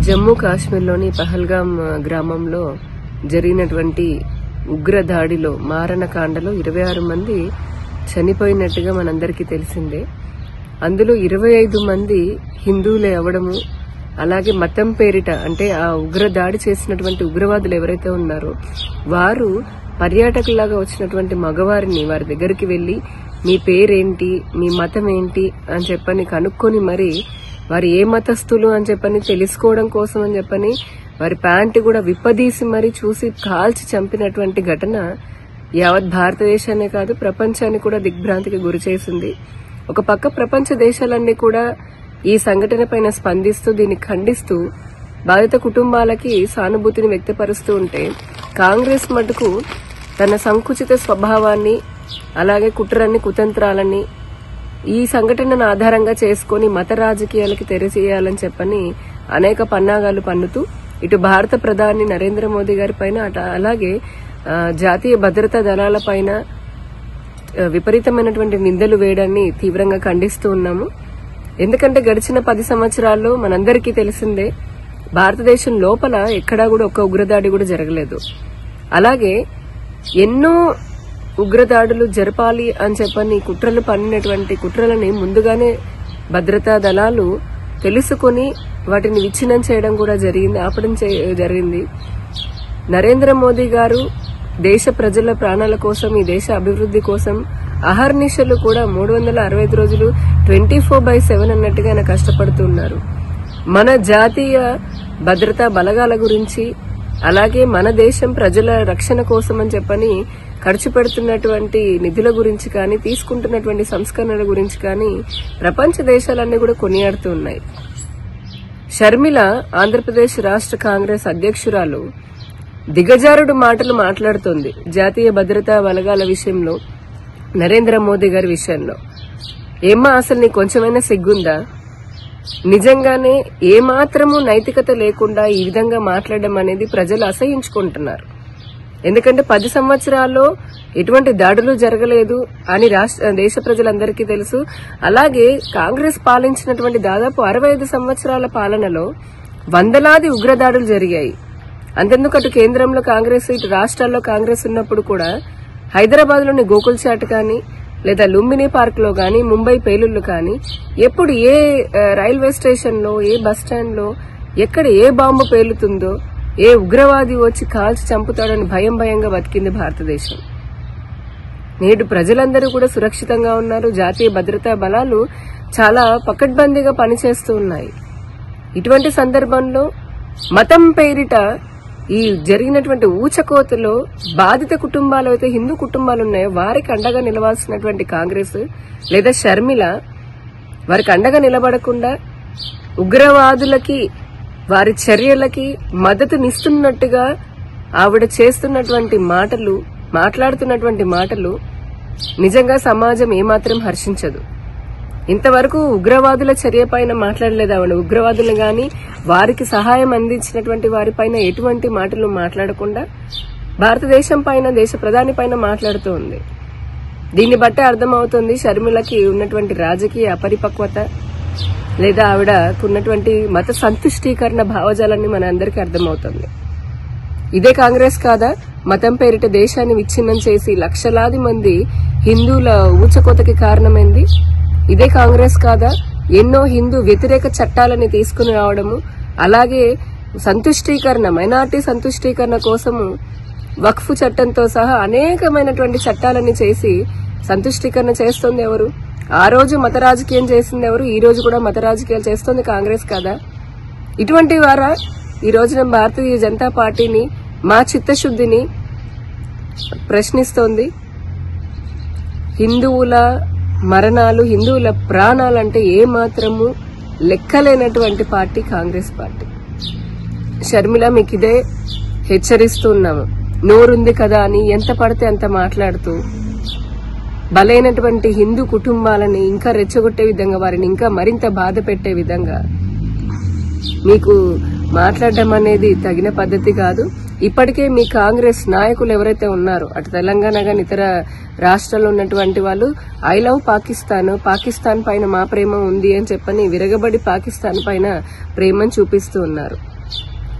జమ్మూ కాశ్మీర్లోని పహల్గామ్ గ్రామంలో జరిగినటువంటి ఉగ్ర దాడిలో మారణకాండలో 26 మంది చనిపోయినట్టుగా మనందరికీ తెలిసిందే. అందులో 25 మంది హిందువులే అవడము, అలాగే మతం పేరిట అంటే ఆ ఉగ్ర దాడి చేసినటువంటి ఉగ్రవాదులు ఎవరైతే ఉన్నారో వారు పర్యాటకులాగా వచ్చినటువంటి మగవారిని వారి దగ్గరికి వెళ్లి మీ పేరేంటి, మీ మతం ఏంటి అని చెప్పని కనుక్కొని మరి వారు ఏ మతస్థులు అని చెప్పని తెలుసుకోవడం కోసం అని చెప్పని వారి ప్యాంటు కూడా విప్పదీసి మరి చూసి కాల్చి చంపినటువంటి ఘటన యావత్ భారతదేశాన్ని కాదు ప్రపంచాన్ని కూడా దిగ్భ్రాంతికి గురి చేసింది. ఒక పక్క ప్రపంచ దేశాలన్నీ కూడా ఈ సంఘటన పైన స్పందిస్తూ దీన్ని ఖండిస్తూ బాధిత కుటుంబాలకి సానుభూతిని వ్యక్తపరుస్తూ ఉంటే, కాంగ్రెస్ మటుకు తన సంకుచిత స్వభావాన్ని అలాగే కుట్రన్ని కుతంత్రాలని ఈ సంఘటనను ఆధారంగా చేసుకుని మత రాజకీయాలకి తెరచేయాలని చెప్పని అనేక పన్నాగాలు పన్నుతూ ఇటు భారత ప్రధాని నరేంద్ర మోదీ గారి పైన అలాగే జాతీయ భద్రతా దళాల పైన విపరీతమైనటువంటి నిందలు వేయడాన్ని తీవ్రంగా ఖండిస్తూ ఉన్నాము. ఎందుకంటే గడిచిన 10 సంవత్సరాల్లో మనందరికీ తెలిసిందే, భారతదేశం లోపల ఎక్కడా కూడా ఒక్క ఉగ్రదాడి కూడా జరగలేదు. అలాగే ఎన్నో ఉగ్రదాడులు జరపాలి అని చెప్పని కుట్రలు పన్నినటువంటి కుట్రలని ముందుగానే భద్రతా దళాలు తెలుసుకుని వాటిని విచ్ఛిన్నం చేయడం కూడా జరిగింది, ఆపడం జరిగింది. నరేంద్ర మోదీ గారు దేశ ప్రజల ప్రాణాల కోసం, ఈ దేశ అభివృద్ధి కోసం అహర్నిశలు కూడా 365 రోజులు 24/7 అన్నట్టుగా ఆయన కష్టపడుతున్నారు. మన జాతీయ భద్రతా బలగాల గురించి అలాగే మన దేశం ప్రజల రక్షణ కోసం అని చెప్పని ఖర్చు పెడుతున్నటువంటి నిధుల గురించి కానీ, తీసుకుంటున్నటువంటి సంస్కరణల గురించి కానీ ప్రపంచ దేశాలన్నీ కూడా కొనియాడుతూ ఉన్నాయి. షర్మిల ఆంధ్రప్రదేశ్ రాష్ట్ర కాంగ్రెస్ అధ్యక్షురాలు దిగజారుడు మాటలు మాట్లాడుతోంది జాతీయ భద్రతా బలగాల విషయంలో, నరేంద్ర మోదీ గారి విషయంలో. ఏమ్మా అసలు నీకు కొంచెమైనా సిగ్గుందా? నిజంగానే ఏమాత్రము నైతికత లేకుండా ఈ విధంగా మాట్లాడడం అనేది ప్రజలు అసహించుకుంటున్నారు. ఎందుకంటే 10 సంవత్సరాల్లో ఎటువంటి దాడులు జరగలేదు అని దేశ ప్రజలందరికీ తెలుసు. అలాగే కాంగ్రెస్ పాలించినటువంటి దాదాపు 65 సంవత్సరాల పాలనలో వందలాది ఉగ్రదాడులు జరిగాయి. అంతెందుకు అటు కేంద్రంలో కాంగ్రెస్, ఇటు రాష్ట్రాల్లో కాంగ్రెస్ ఉన్నప్పుడు కూడా హైదరాబాద్ లోని గోకుల్ చాట్ కానీ లేదా లుంబిని పార్క్ లో గానీ, ముంబై పేలుళ్లు కానీ, ఎప్పుడు ఏ రైల్వే స్టేషన్ లో, ఏ బస్ స్టాండ్ లో ఎక్కడ ఏ బాంబు పేలుతుందో, ఏ ఉగ్రవాది వచ్చి కాల్చి చంపుతాడని భయంగా బతికింది భారతదేశం. నేడు ప్రజలందరూ కూడా సురక్షితంగా ఉన్నారు. జాతీయ భద్రతా బలాలు చాలా పకడ్బందీగా పనిచేస్తూ ఉన్నాయి. ఇటువంటి సందర్భంలో మతం పేరిట ఈ జరిగినటువంటి ఊచకోతలో బాధిత కుటుంబాలు అయితే హిందూ కుటుంబాలు ఉన్నాయో వారికి అండగా నిలవాల్సినటువంటి కాంగ్రెస్ లేదా షర్మిల వారికి అండగా నిలబడకుండా ఉగ్రవాదులకి వారి చర్యలకి మద్దతునిస్తున్నట్టుగా ఆవిడ చేస్తున్నటువంటి మాటలు, మాట్లాడుతున్నటువంటి మాటలు నిజంగా సమాజం ఏమాత్రం హర్షించదు. ఇంతవరకు ఉగ్రవాదుల చర్య పైన మాట్లాడలేదు ఆవిడ. ఉగ్రవాదులు గాని వారికి సహాయం అందించినటువంటి వారిపైన ఎటువంటి మాటలు మాట్లాడకుండా భారతదేశం పైన, దేశ ప్రధాని పైన మాట్లాడుతూ ఉంది. దీన్ని బట్టే అర్థమవుతుంది షర్మిలకి ఉన్నటువంటి రాజకీయ అపరిపక్వత లేదా ఆవిడకున్నటువంటి మత సంతుష్టీకరణ భావజాలాన్ని మన అందరికీ అర్థమవుతుంది. ఇదే కాంగ్రెస్ కాదా మతం పేరిట దేశాన్ని విచ్ఛిన్నం చేసి లక్షలాది మంది హిందువుల ఊచకోతకి కారణమైంది? ఇదే కాంగ్రెస్ కాదా ఎన్నో హిందూ వ్యతిరేక చట్టాలని తీసుకుని రావడము, అలాగే సంతుష్టీకరణ, మైనార్టీ సంతుష్టీకరణ కోసము వక్ఫ్ చట్టంతో సహా అనేకమైనటువంటి చట్టాలని చేసి సంతుష్టీకరణ చేస్తోంది ఎవరు? ఆ రోజు మత రాజకీయం చేసింది ఎవరు? ఈ రోజు కూడా మత రాజకీయాలు చేస్తోంది కాంగ్రెస్ కాదా? ఇటువంటి వారా ఈ రోజున భారతీయ జనతా పార్టీని, మా చిత్తశుద్ధిని ప్రశ్నిస్తోంది? హిందువుల మరణాలు, హిందువుల ప్రాణాలంటే ఏమాత్రము లెక్కలేనటువంటి పార్టీ కాంగ్రెస్ పార్టీ. షర్మిల మీకు ఇదే హెచ్చరిస్తున్నాము. నోరుంది కదా అని ఎంత పడితే అంత మాట్లాడుతూ బలైనటువంటి హిందూ కుటుంబాలని ఇంకా రెచ్చగొట్టే విధంగా, వారిని ఇంకా మరింత బాధ పెట్టే విధంగా మీకు మాట్లాడడం అనేది తగిన పద్ధతి కాదు. ఇప్పటికే మీ కాంగ్రెస్ నాయకులు ఎవరైతే ఉన్నారో అటు తెలంగాణ గాని ఇతర రాష్ట్రాల్లో ఉన్నటువంటి వాళ్ళు ఐ లవ్ పాకిస్తాన్, పాకిస్తాన్ పైన మా ప్రేమ ఉంది అని చెప్పని విరగబడి పాకిస్తాన్ పైన ప్రేమను చూపిస్తూ ఉన్నారు.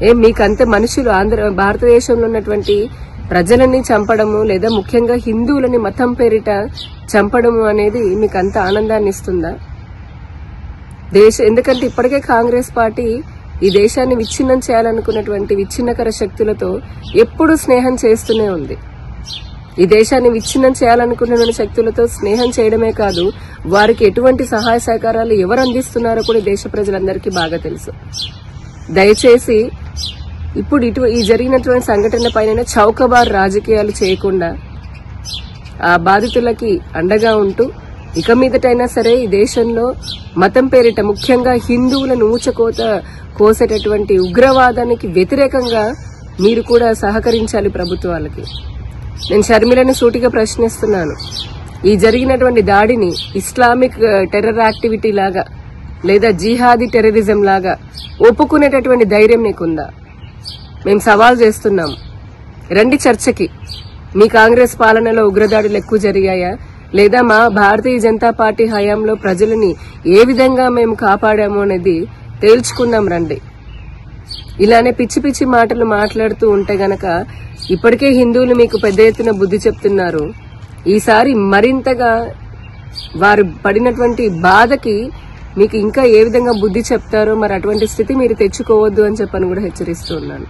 మీకంతే మనుషులు భారతదేశంలో ఉన్నటువంటి ప్రజలని చంపడము లేదా ముఖ్యంగా హిందువులని మతం పేరిట చంపడము అనేది మీకు అంత ఆనందాన్ని ఇస్తుందా? ఎందుకంటే ఇప్పటికే కాంగ్రెస్ పార్టీ ఈ దేశాన్ని విచ్ఛిన్నం చేయాలనుకున్నటువంటి విచ్ఛిన్నకర శక్తులతో ఎప్పుడూ స్నేహం చేస్తూనే ఉంది. ఈ దేశాన్ని విచ్ఛిన్నం చేయాలనుకున్న శక్తులతో స్నేహం చేయడమే కాదు, వారికి ఎటువంటి సహాయ సహకారాలు ఎవరు అందిస్తున్నారో కూడా దేశ ప్రజలందరికీ బాగా తెలుసు. దయచేసి ఇప్పుడు ఈ జరిగినటువంటి సంఘటన పైన చౌకబార్ రాజకీయాలు చేయకుండా ఆ బాధితులకి అండగా ఉంటూ ఇక మీదటైనా సరే ఈ దేశంలో మతం పేరిట ముఖ్యంగా హిందువులను ఊచకోత కోసేటటువంటి ఉగ్రవాదానికి వ్యతిరేకంగా మీరు కూడా సహకరించాలి ప్రభుత్వాలకి. నేను షర్మిలను సూటిగా ప్రశ్నిస్తున్నాను. ఈ జరిగినటువంటి దాడిని ఇస్లామిక్ టెర్రర్ యాక్టివిటీ లాగా లేదా జిహాదీ టెర్రరిజం లాగా ఒప్పుకునేటటువంటి ధైర్యం నీకుందా? మేము సవాల్ చేస్తున్నాం. రండి చర్చకి. మీ కాంగ్రెస్ పాలనలో ఉగ్రదాడులు ఎక్కువ జరిగాయా లేదా మా భారతీయ జనతా పార్టీ హయాంలో ప్రజలని ఏ విధంగా మేము కాపాడాము అనేది తేల్చుకుందాం రండి. ఇలానే పిచ్చి పిచ్చి మాటలు మాట్లాడుతూ ఉంటే గనక ఇప్పటికే హిందువులు మీకు పెద్ద ఎత్తున బుద్ధి చెప్తున్నారు. ఈసారి మరింతగా వారు పడినటువంటి బాధకి మీకు ఇంకా ఏ విధంగా బుద్ధి చెప్తారో మరి అటువంటి స్థితి మీరు తెచ్చుకోవద్దు అని చెప్పని కూడా హెచ్చరిస్తూ ఉన్నాను.